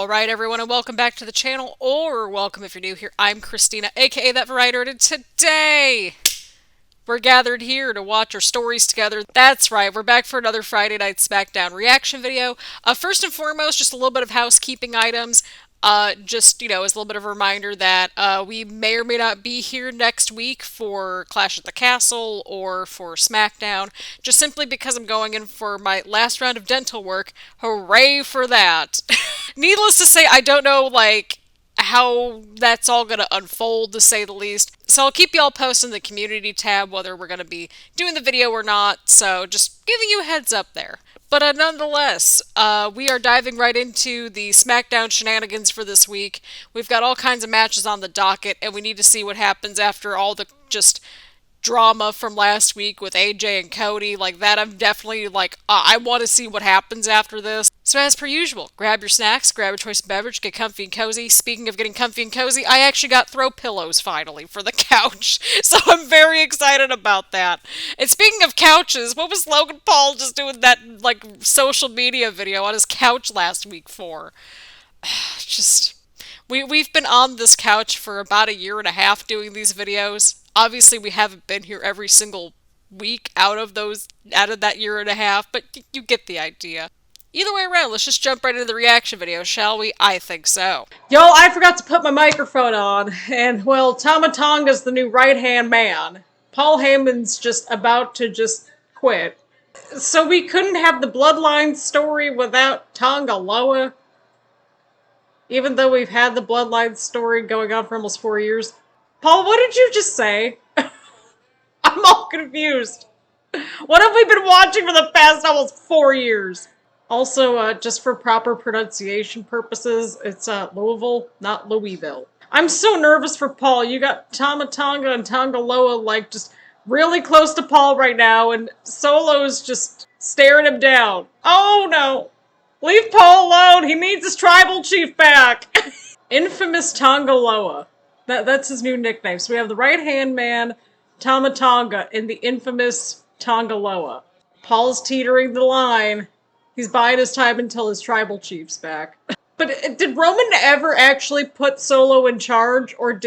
Alright everyone, and welcome back to the channel, or welcome if you're new here. I'm Christina, aka That Variety, and today we're gathered here to watch our stories together. That's right, we're back for another Friday Night Smackdown reaction video. First and foremost, just a little bit of housekeeping items. Just, as a little bit of a reminder that we may or may not be here next week for Clash at the Castle or for Smackdown, just simply because I'm going in for my last round of dental work. Hooray for that! Needless to say, I don't know, how that's all going to unfold, to say the least. So I'll keep y'all posted in the community tab whether we're going to be doing the video or not, so just giving you a heads up there. But nonetheless, we are diving right into the Smackdown shenanigans for this week. We've got all kinds of matches on the docket, and we need to see what happens after all the just drama from last week with AJ and Cody. I'm definitely I want to see what happens after this. So as per usual, grab your snacks, grab your choice of beverage, get comfy and cozy. Speaking of getting comfy and cozy, I actually got throw pillows finally for the couch, so I'm very excited about that. And speaking of couches, what was Logan Paul just doing that social media video on his couch last week for? Just we've been on this couch for about a year and a half doing these videos. Obviously, we haven't been here every single week out of that year and a half, but you get the idea. Either way around, let's just jump right into the reaction video, shall we? I think so. Yo, I forgot to put my microphone on, and well, Tama Tonga's the new right-hand man. Paul Heyman's just about to quit. So we couldn't have the Bloodline story without Tanga Loa? Even though we've had the Bloodline story going on for almost 4 years. Paul, what did you just say? I'm all confused. What have we been watching for the past almost 4 years? Also, just for proper pronunciation purposes, it's Louisville, not Louisville. I'm so nervous for Paul. You got Tama Tonga and Tanga Loa just really close to Paul right now, and Solo's just staring him down. Oh no! Leave Paul alone! He needs his tribal chief back! Infamous Tanga Loa. That's his new nickname. So we have the right-hand man, Tama Tonga, and the infamous Tanga Loa. Paul's teetering the line. He's biding his time until his tribal chief's back. But did Roman ever actually put Solo in charge, or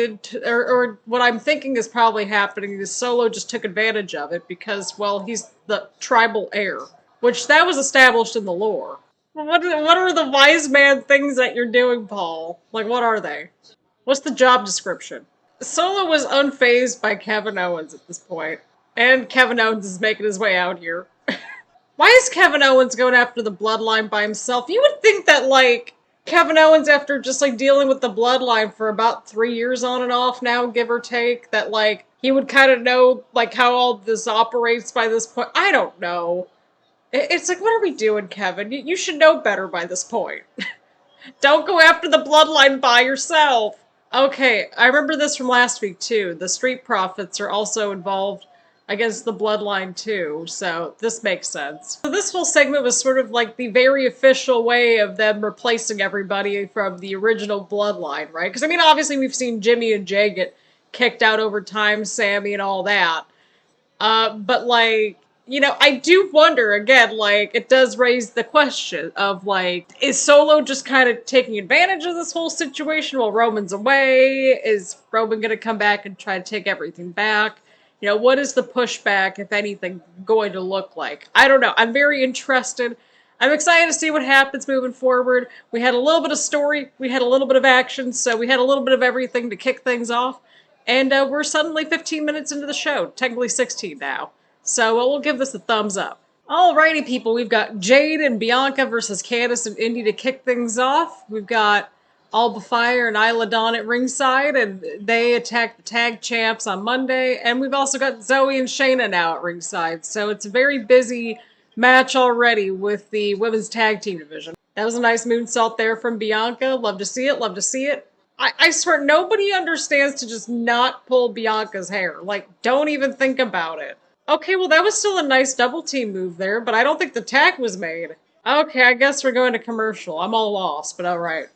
what I'm thinking is probably happening is Solo just took advantage of it because, well, he's the tribal heir, which that was established in the lore. What are the wise man things that you're doing, Paul? What are they? What's the job description? Solo was unfazed by Kevin Owens at this point, and Kevin Owens is making his way out here. Why is Kevin Owens going after the Bloodline by himself? You would think that, Kevin Owens, after just, dealing with the Bloodline for about 3 years on and off now, give or take, that, he would kind of know, how all this operates by this point. I don't know. It's what are we doing, Kevin? You should know better by this point. Don't go after the Bloodline by yourself. Okay, I remember this from last week, too. The Street Profits are also involved against the Bloodline too, so this makes sense. So this whole segment was sort of the very official way of them replacing everybody from the original Bloodline, right? Because, obviously we've seen Jimmy and Jay get kicked out over time, Sammy and all that. But, I do wonder, again, it does raise the question of, is Solo just kind of taking advantage of this whole situation while Roman's away? Is Roman gonna come back and try to take everything back? What is the pushback, if anything, going to look like? I don't know. I'm very interested. I'm excited to see what happens moving forward. We had a little bit of story. We had a little bit of action. So we had a little bit of everything to kick things off. And we're suddenly 15 minutes into the show. Technically 16 now. So we'll give this a thumbs up. Alrighty, people. We've got Jade and Bianca versus Candice and Indi to kick things off. We've got Alba Fire and Isla Dawn at ringside, and they attack the tag champs on Monday. And we've also got Zoe and Shayna now at ringside. So it's a very busy match already with the women's tag team division. That was a nice moonsault there from Bianca. Love to see it, love to see it. I swear, nobody understands to just not pull Bianca's hair. Don't even think about it. Okay, well that was still a nice double team move there, but I don't think the tag was made. Okay, I guess we're going to commercial. I'm all lost, but alright.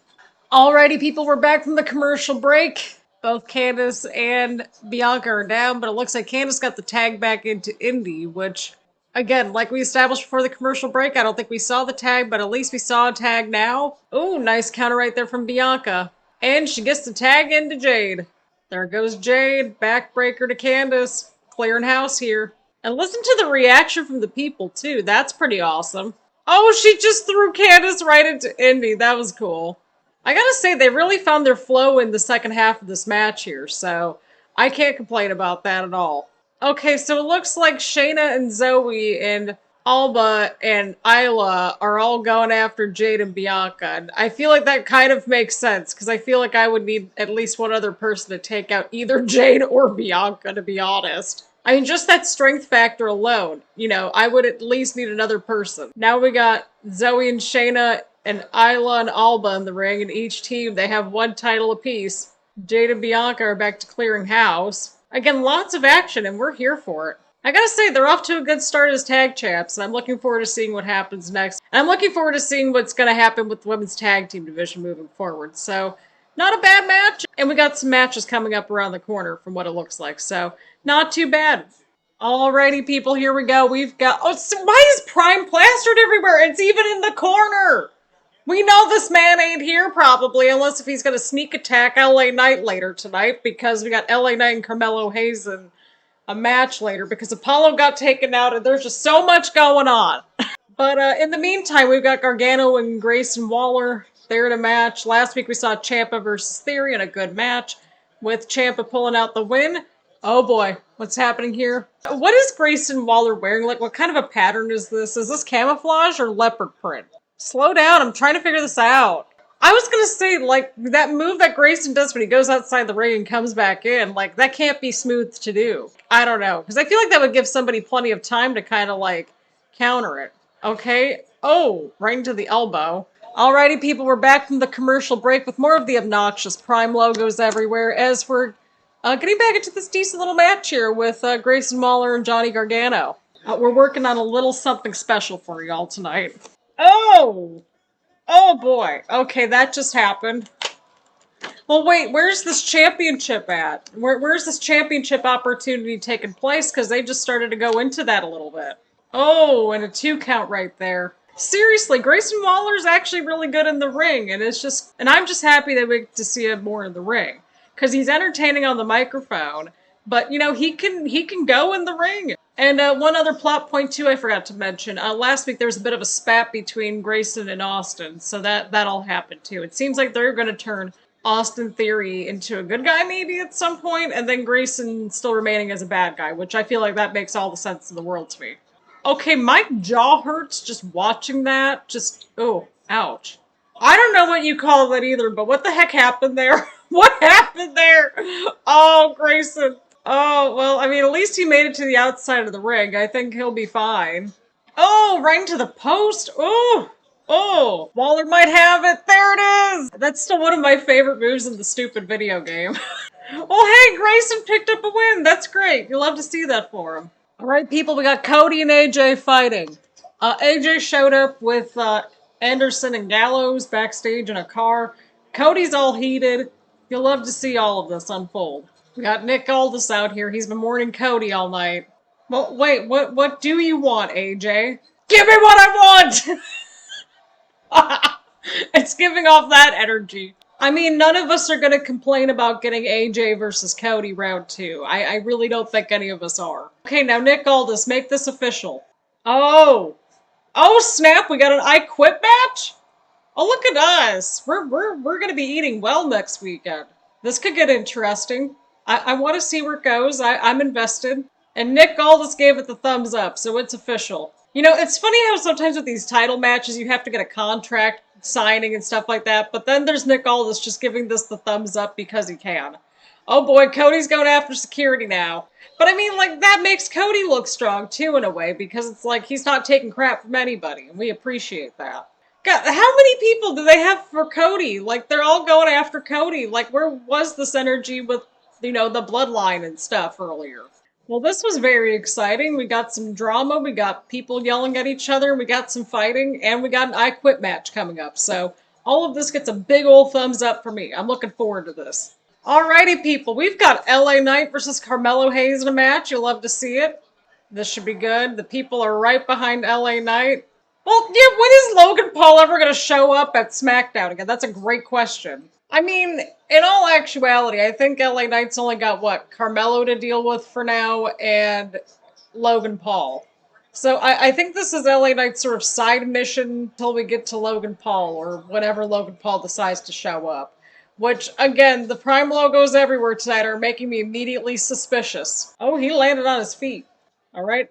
Alrighty, people, we're back from the commercial break. Both Candice and Bianca are down, but it looks like Candice got the tag back into Indi, which Again, like we established before the commercial break, I don't think we saw the tag, but at least we saw a tag now. Ooh, nice counter right there from Bianca. And she gets the tag into Jade. There goes Jade, backbreaker to Candice. Clearing house here. And listen to the reaction from the people, too. That's pretty awesome. Oh, she just threw Candice right into Indi. That was cool. I gotta say, they really found their flow in the second half of this match here, so I can't complain about that at all. Okay, so it looks like Shayna and Zoe and Alba and Isla are all going after Jade and Bianca. And I feel like that kind of makes sense, because I feel like I would need at least one other person to take out either Jade or Bianca, to be honest. I mean, just that strength factor alone, you know, I would at least need another person. Now we got Zoe and Shayna and Isla and Alba in the ring, and each team, they have one title apiece. Jade and Bianca are back to clearing house. Again, lots of action, and we're here for it. I gotta say, they're off to a good start as tag champs, and I'm looking forward to seeing what happens next. And I'm looking forward to seeing what's gonna happen with the women's tag team division moving forward. So, not a bad match, and we got some matches coming up around the corner from what it looks like, so not too bad. Alrighty, people, here we go. We've got... Oh, so why is Prime plastered everywhere? It's even in the corner! We know this man ain't here, probably, unless if he's gonna sneak attack LA Knight later tonight, because we got LA Knight and Carmelo Hayes in a match later, because Apollo got taken out, and there's just so much going on. But in the meantime, we've got Gargano and Grayson Waller there in a match. Last week we saw Ciampa versus Theory in a good match, with Ciampa pulling out the win. Oh boy, what's happening here? What is Grayson Waller wearing? Like, what kind of a pattern is this? Is this camouflage or leopard print? Slow down, I'm trying to figure this out. I was gonna say, like, that move that Grayson does when he goes outside the ring and comes back in, like, that can't be smooth to do. I don't know, because I feel like that would give somebody plenty of time to kind of, like, counter it. Okay, oh, right into the elbow. Alrighty, people, we're back from the commercial break with more of the obnoxious Prime logos everywhere, as we're getting back into this decent little match here with Grayson Waller and Johnny Gargano. We're working on a little something special for y'all tonight. Oh! Oh boy. Okay, that just happened. Well, wait, where's this championship at? Where's this championship opportunity taking place? Because they just started to go into that a little bit. Oh, and a 2 count right there. Seriously, Grayson Waller's actually really good in the ring, and I'm just happy that we get to see him more in the ring. Because he's entertaining on the microphone, but, you know, he can go in the ring. And one other plot point, too, I forgot to mention. Last week there was a bit of a spat between Grayson and Austin, so that all happened, too. It seems like they're going to turn Austin Theory into a good guy, maybe, at some point, and then Grayson still remaining as a bad guy, which I feel like that makes all the sense in the world to me. Okay, my jaw hurts just watching that. Oh, ouch. I don't know what you call that either, but what the heck happened there? What happened there? Oh, Grayson. Oh, well, I mean, at least he made it to the outside of the ring. I think he'll be fine. Oh, right into the post. Oh, oh, Waller might have it. There it is. That's still one of my favorite moves in the stupid video game. Oh, hey, Grayson picked up a win. That's great. You love to see that for him. All right, people, we got Cody and AJ fighting. AJ showed up with Anderson and Gallows backstage in a car. Cody's all heated. You'll love to see all of this unfold. We got Nick Aldis out here. He's been mourning Cody all night. Well, wait, what do you want, AJ? Give me what I want! It's giving off that energy. I mean, none of us are going to complain about getting AJ versus Cody round 2. I really don't think any of us are. Okay, now Nick Aldis, make this official. Oh! Oh, snap, we got an I Quit match? Oh, look at us. We're going to be eating well next weekend. This could get interesting. I want to see where it goes. I'm invested. And Nick Aldis gave it the thumbs up, so it's official. You know, it's funny how sometimes with these title matches you have to get a contract signing and stuff like that, but then there's Nick Aldis just giving this the thumbs up because he can. Oh boy, Cody's going after security now. But I mean, like, that makes Cody look strong too in a way, because it's like he's not taking crap from anybody, and we appreciate that. God, how many people do they have for Cody? Like, they're all going after Cody. Like, where was this energy with, you know, the Bloodline and stuff earlier? Well, this was very exciting. We got some drama, we got people yelling at each other, we got some fighting, and we got an I Quit match coming up. So, all of this gets a big old thumbs up for me. I'm looking forward to this. Alrighty, people, we've got LA Knight versus Carmelo Hayes in a match. You'll love to see it. This should be good. The people are right behind LA Knight. Well, yeah, when is Logan Paul ever going to show up at SmackDown again? That's a great question. I mean, in all actuality, I think LA Knight's only got, what, Carmelo to deal with for now, and Logan Paul. So I think this is LA Knight's sort of side mission until we get to Logan Paul, or whenever Logan Paul decides to show up. Which, again, the Prime logos everywhere tonight are making me immediately suspicious. Oh, he landed on his feet. Alright.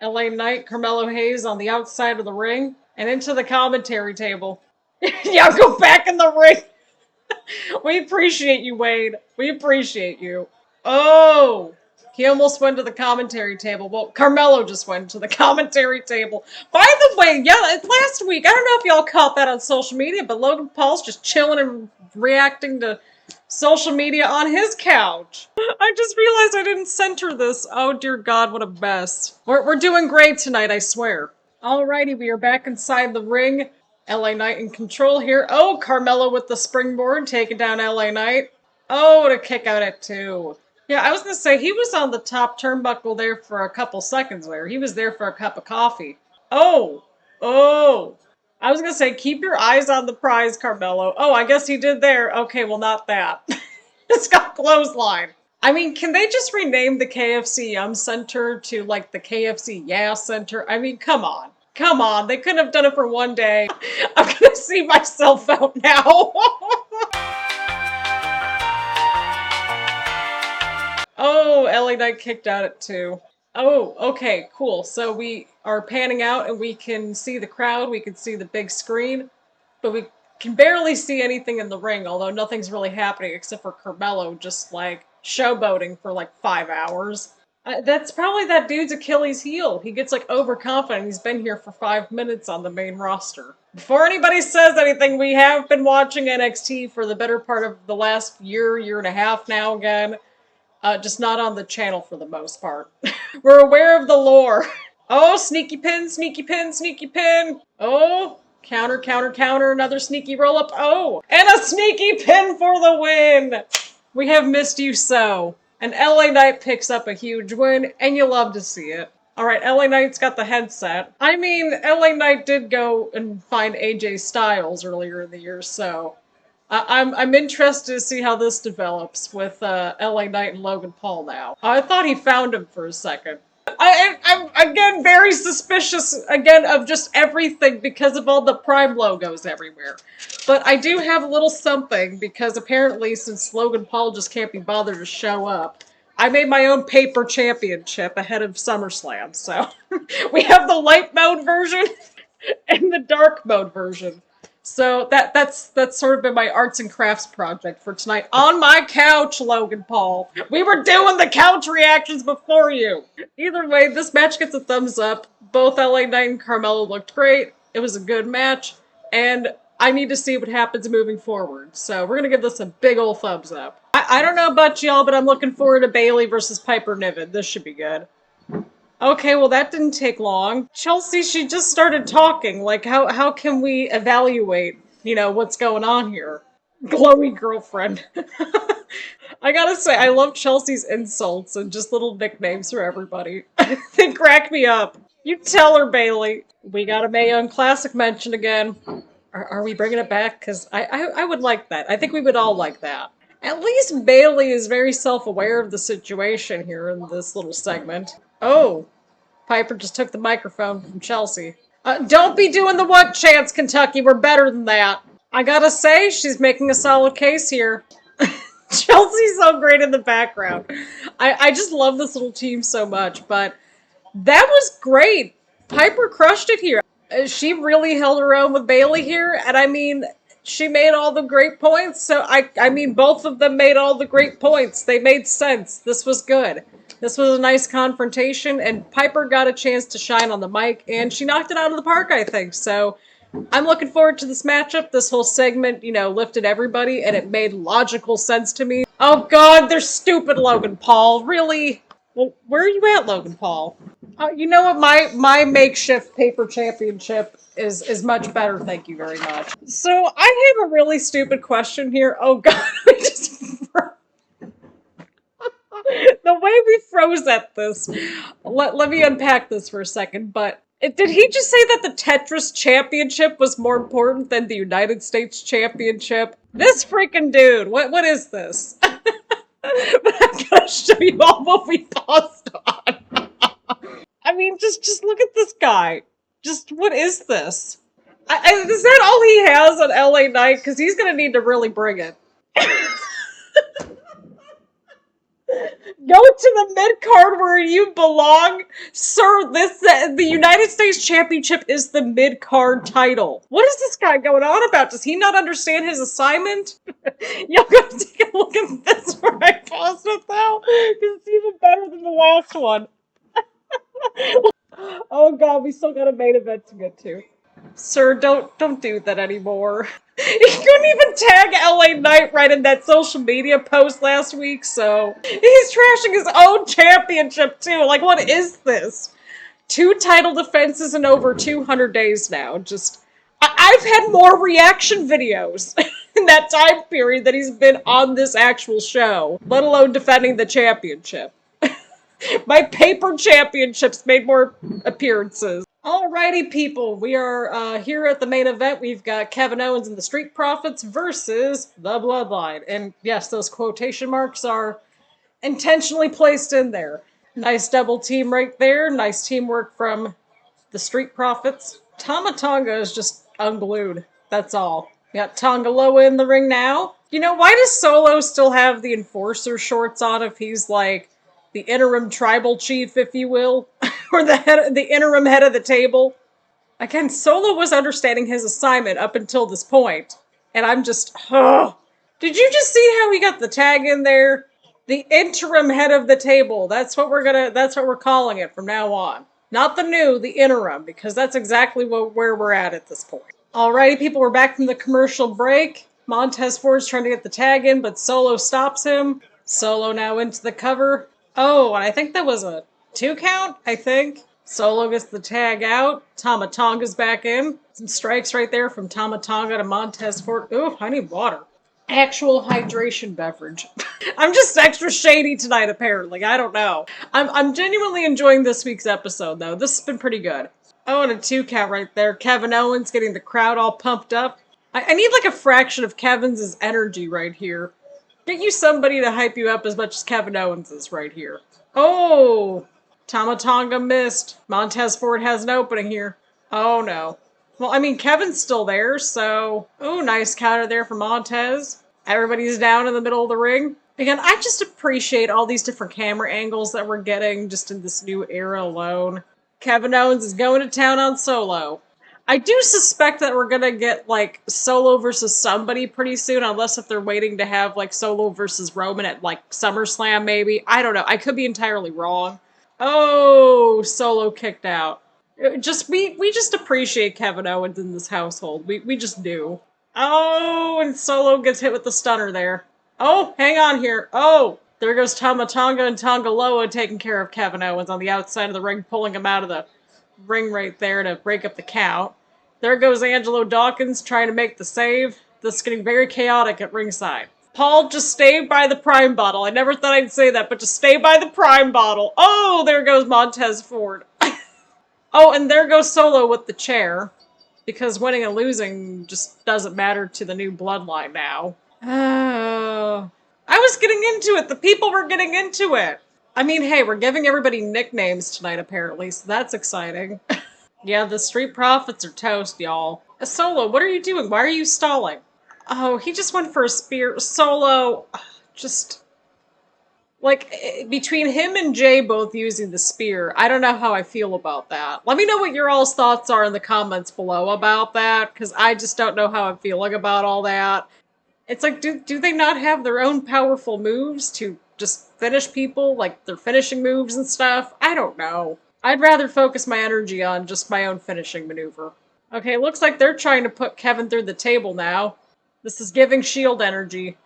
LA Knight, Carmelo Hayes on the outside of the ring, and into the commentary table. Yeah, go back in the ring! We appreciate you, Wade. We appreciate you. Oh! He almost went to the commentary table. Well, Carmelo just went to the commentary table. By the way, yeah, last week, I don't know if y'all caught that on social media, but Logan Paul's just chilling and reacting to social media on his couch. I just realized I didn't center this. Oh dear God, what a mess. We're doing great tonight, I swear. Alrighty, we are back inside the ring. LA Knight in control here. Oh, Carmelo with the springboard, taking down LA Knight. Oh, to kick out at 2. Yeah, I was gonna say, he was on the top turnbuckle there for a couple seconds there. He was there for a cup of coffee. Oh! Oh! I was gonna say, keep your eyes on the prize, Carmelo. Oh, I guess he did there. Okay, well, not that. It's got clothesline. I mean, can they just rename the KFC Yum Center to, like, the KFC Yeah Center? I mean, come on. Come on, they couldn't have done it for one day. I'm gonna see myself out now. Oh, LA Knight kicked out at 2. Oh, okay, cool. So we are panning out and we can see the crowd, we can see the big screen, but we can barely see anything in the ring, although nothing's really happening except for Carmelo just, like, showboating for, like, 5 hours. That's probably that dude's Achilles heel. He gets, like, overconfident. He's been here for 5 minutes on the main roster. Before anybody says anything, we have been watching NXT for the better part of the last year and a half now again. Just not on the channel for the most part. We're aware of the lore. Oh, sneaky pin, sneaky pin, sneaky pin. Oh, counter, counter, counter, another sneaky roll up. Oh, and a sneaky pin for the win. We have missed you so. And LA Knight picks up a huge win, and you love to see it. Alright, LA Knight's got the headset. I mean, LA Knight did go and find AJ Styles earlier in the year, so I'm interested to see how this develops with LA Knight and Logan Paul now. I thought he found him for a second. I'm again very suspicious again of just everything because of all the Prime logos everywhere. But I do have a little something because apparently since Logan Paul just can't be bothered to show up, I made my own paper championship ahead of SummerSlam. So we have the light mode version and the dark mode version. So that's sort of been my arts and crafts project for tonight. On my couch, Logan Paul. We were doing the couch reactions before you. Either way, this match gets a thumbs up. Both LA Knight and Carmelo looked great. It was a good match. And I need to see what happens moving forward. So we're going to give this a big ol' thumbs up. I don't know about y'all, but I'm looking forward to Bayley versus Piper Niven. This should be good. Okay, well that didn't take long. Chelsea, she just started talking. Like, how can we evaluate, you know, what's going on here? Glowy girlfriend. I gotta say, I love Chelsea's insults and just little nicknames for everybody. They crack me up. You tell her, Bayley. We got a Mae Young Classic mention again. Are we bringing it back? Because I would like that. I think we would all like that. At least Bayley is very self-aware of the situation here in this little segment. Oh, Piper just took the microphone from Chelsea. Don't be doing the what chance, Kentucky. We're better than that. I gotta say, she's making a solid case here. Chelsea's so great in the background. I just love this little team so much, but that was great. Piper crushed it here. She really held her own with Bayley here, and I mean, she made all the great points, so I mean, both of them made all the great points. They made sense. This was good. This was a nice confrontation, and Piper got a chance to shine on the mic, and she knocked it out of the park, I think. So I'm looking forward to this matchup. This whole segment, you know, lifted everybody, and it made logical sense to me. Oh, God, they're stupid, Logan Paul. Really? Well, where are you at, Logan Paul? You know what? My makeshift paper championship is much better, thank you very much. So I have a really stupid question here. Oh, God, I just... The way we froze at this, let me unpack this for a second, but did he just say that the Tetris Championship was more important than the United States Championship? This freaking dude, what is this? But I'm gonna show you all what we paused on. I mean, just look at this guy. Just, what is this? Is that all he has on LA Knight? Because he's gonna need to really bring it. Go to the mid-card where you belong. Sir, the United States Championship is the mid-card title. What is this guy going on about? Does he not understand his assignment? Y'all gotta take a look at this where I paused it, though. Because it's even better than the last one. Oh god, we still got a main event to get to. Sir, don't do that anymore. He couldn't even tag LA Knight right in that social media post last week, so he's trashing his own championship too. Like, what is this? 2 title defenses in over 200 days now. I've had more reaction videos in that time period that he's been on this actual show, let alone defending the championship. My paper championships made more appearances. Alrighty, people, we are here at the main event. We've got Kevin Owens and the Street Profits versus the Bloodline. And yes, those quotation marks are intentionally placed in there. Nice double team right there. Nice teamwork from the Street Profits. Tama Tonga is just unglued. That's all. We got Tanga Loa in the ring now. You know, why does Solo still have the enforcer shorts on if he's like the interim tribal chief, if you will? Or the interim head of the table? Again, Solo was understanding his assignment up until this point. And I'm just, Did you just see how he got the tag in there? The interim head of the table. That's what we're calling it from now on. Not the new, the interim, because that's exactly where we're at this point. Alrighty, people, we're back from the commercial break. Montez Ford's trying to get the tag in, but Solo stops him. Solo now into the cover. Oh, and I think that was a 2 count, I think. Solo gets the tag out. Tama Tonga's back in. Some strikes right there from Tama Tonga to Montez Ford. Ooh, I need water. Actual hydration beverage. I'm just extra shady tonight, apparently. I don't know. I'm genuinely enjoying this week's episode, though. This has been pretty good. Oh, and a 2 count right there. Kevin Owens getting the crowd all pumped up. I need like a fraction of Kevin's energy right here. Get you somebody to hype you up as much as Kevin Owens is right here. Oh! Tama Tonga missed. Montez Ford has an opening here. Oh no. Well, I mean, Kevin's still there, so... Oh, nice counter there for Montez. Everybody's down in the middle of the ring. Again, I just appreciate all these different camera angles that we're getting just in this new era alone. Kevin Owens is going to town on Solo. I do suspect that we're gonna get, like, Solo versus somebody pretty soon, unless if they're waiting to have, like, Solo versus Roman at, like, SummerSlam, maybe. I don't know. I could be entirely wrong. Oh, Solo kicked out. We just appreciate Kevin Owens in this household. We just do. Oh, and Solo gets hit with the stunner there. Oh, hang on here. Oh, there goes Tama Tonga and Tanga Loa taking care of Kevin Owens on the outside of the ring, pulling him out of the ring right there to break up the count. There goes Angelo Dawkins trying to make the save. This is getting very chaotic at ringside. Paul, just stay by the Prime bottle. I never thought I'd say that, but just stay by the Prime bottle. Oh, there goes Montez Ford. Oh, and there goes Solo with the chair. Because winning and losing just doesn't matter to the new Bloodline now. Oh. I was getting into it. The people were getting into it. I mean, hey, we're giving everybody nicknames tonight, apparently, so that's exciting. Yeah, the Street Profits are toast, y'all. Solo, what are you doing? Why are you stalling? Oh, he just went for a spear. Solo, just... Like, between him and Jay both using the spear, I don't know how I feel about that. Let me know what your all's thoughts are in the comments below about that, because I just don't know how I'm feeling about all that. It's like, do they not have their own powerful moves to just finish people, like their finishing moves and stuff? I don't know. I'd rather focus my energy on just my own finishing maneuver. Okay, looks like they're trying to put Kevin through the table now. This is giving shield energy.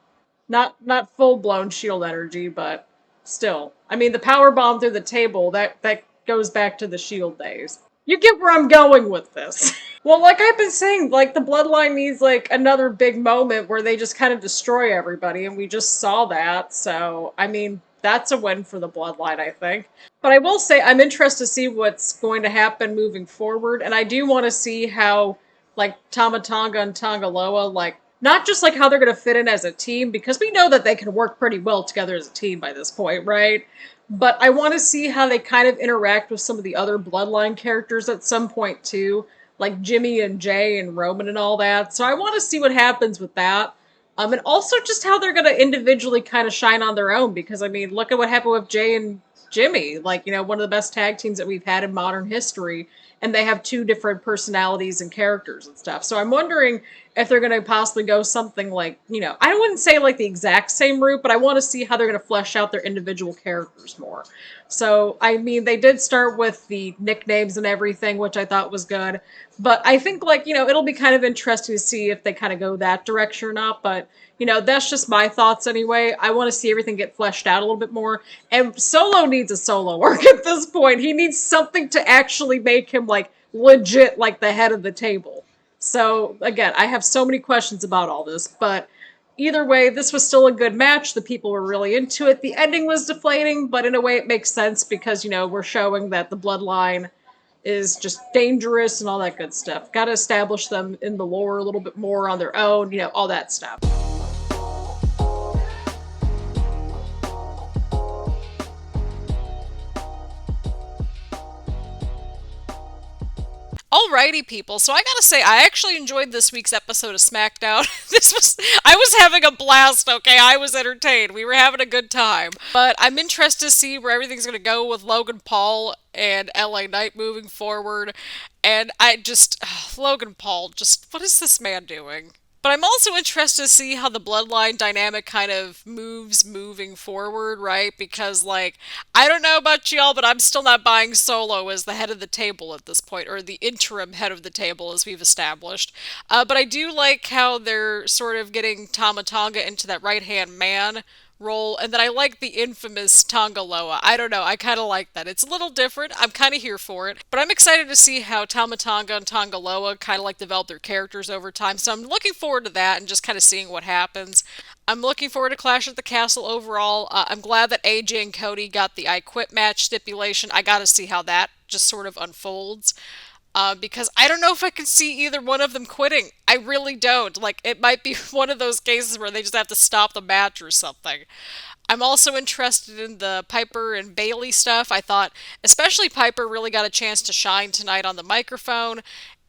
Not full-blown shield energy, but still. I mean, the power bomb through the table, that goes back to the shield days. You get where I'm going with this. Well, like I've been saying, like, the Bloodline needs, like, another big moment where they just kind of destroy everybody, and we just saw that, so, I mean, that's a win for the Bloodline, I think. But I will say I'm interested to see what's going to happen moving forward, and I do want to see how like Tama Tonga and Tanga Loa, like not just like how they're going to fit in as a team, because we know that they can work pretty well together as a team by this point, right? But I want to see how they kind of interact with some of the other Bloodline characters at some point too, like Jimmy and Jay and Roman and all that. So I want to see what happens with that. And also just how they're going to individually kind of shine on their own, because I mean, look at what happened with Jay and Jimmy, like, you know, one of the best tag teams that we've had in modern history, and they have two different personalities and characters and stuff. So I'm wondering if they're going to possibly go something like, you know, I wouldn't say like the exact same route, but I want to see how they're going to flesh out their individual characters more. So, I mean, they did start with the nicknames and everything, which I thought was good. But I think, like, you know, it'll be kind of interesting to see if they kind of go that direction or not. But, you know, that's just my thoughts anyway. I want to see everything get fleshed out a little bit more. And Solo needs a solo arc at this point. He needs something to actually make him, like, legit, like, the head of the table. So, again, I have so many questions about all this, but either way, this was still a good match. The people were really into it. The ending was deflating, but in a way it makes sense because, you know, we're showing that the Bloodline is just dangerous and all that good stuff. Got to establish them in the lore a little bit more on their own, you know, all that stuff. Alrighty, people. So I gotta say, I actually enjoyed this week's episode of SmackDown. I was having a blast, okay? I was entertained. We were having a good time. But I'm interested to see where everything's gonna go with Logan Paul and LA Knight moving forward. And Logan Paul, just, what is this man doing? But I'm also interested to see how the bloodline dynamic kind of moves moving forward, right? Because, like, I don't know about y'all, but I'm still not buying Solo as the head of the table at this point, or the interim head of the table, as we've established. But I do like how they're sort of getting Tama Tonga into that right-hand man role, and then I like the infamous Tanga Loa. I don't know, I kind of like that. It's a little different. I'm kind of here for it, but I'm excited to see how Tama Tonga and Tanga Loa kind of like develop their characters over time. So I'm looking forward to that and just kind of seeing what happens. I'm looking forward to Clash at the Castle overall. I'm glad that AJ and Cody got the I Quit match stipulation. I got to see how that just sort of unfolds. Because I don't know if I can see either one of them quitting. I really don't. Like, it might be one of those cases where they just have to stop the match or something. I'm also interested in the Piper and Bayley stuff. I thought, especially Piper really got a chance to shine tonight on the microphone.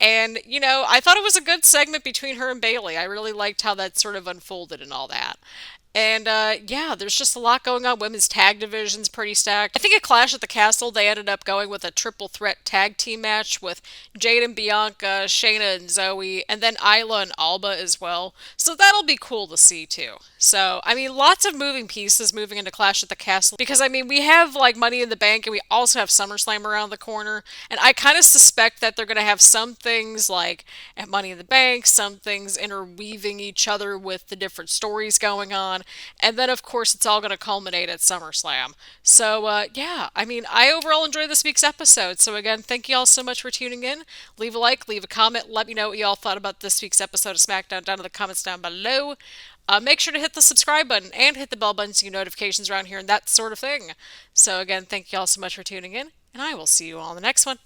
And, you know, I thought it was a good segment between her and Bayley. I really liked how that sort of unfolded and all that. And yeah, there's just a lot going on. Women's tag division's pretty stacked. I think at Clash at the Castle, they ended up going with a triple threat tag team match with Jade and Bianca, Shayna and Zoe, and then Isla and Alba as well. So that'll be cool to see too. So, I mean, lots of moving pieces moving into Clash at the Castle. Because, I mean, we have like Money in the Bank and we also have SummerSlam around the corner. And I kind of suspect that they're going to have some things like at Money in the Bank, some things interweaving each other with the different stories going on. And then, of course, it's all going to culminate at SummerSlam. So, yeah, I mean, I overall enjoyed this week's episode. So, again, thank you all so much for tuning in. Leave a like, leave a comment, let me know what you all thought about this week's episode of SmackDown down in the comments down below. Make sure to hit the subscribe button and hit the bell button so you get notifications around here and that sort of thing. So, again, thank you all so much for tuning in, and I will see you all in the next one.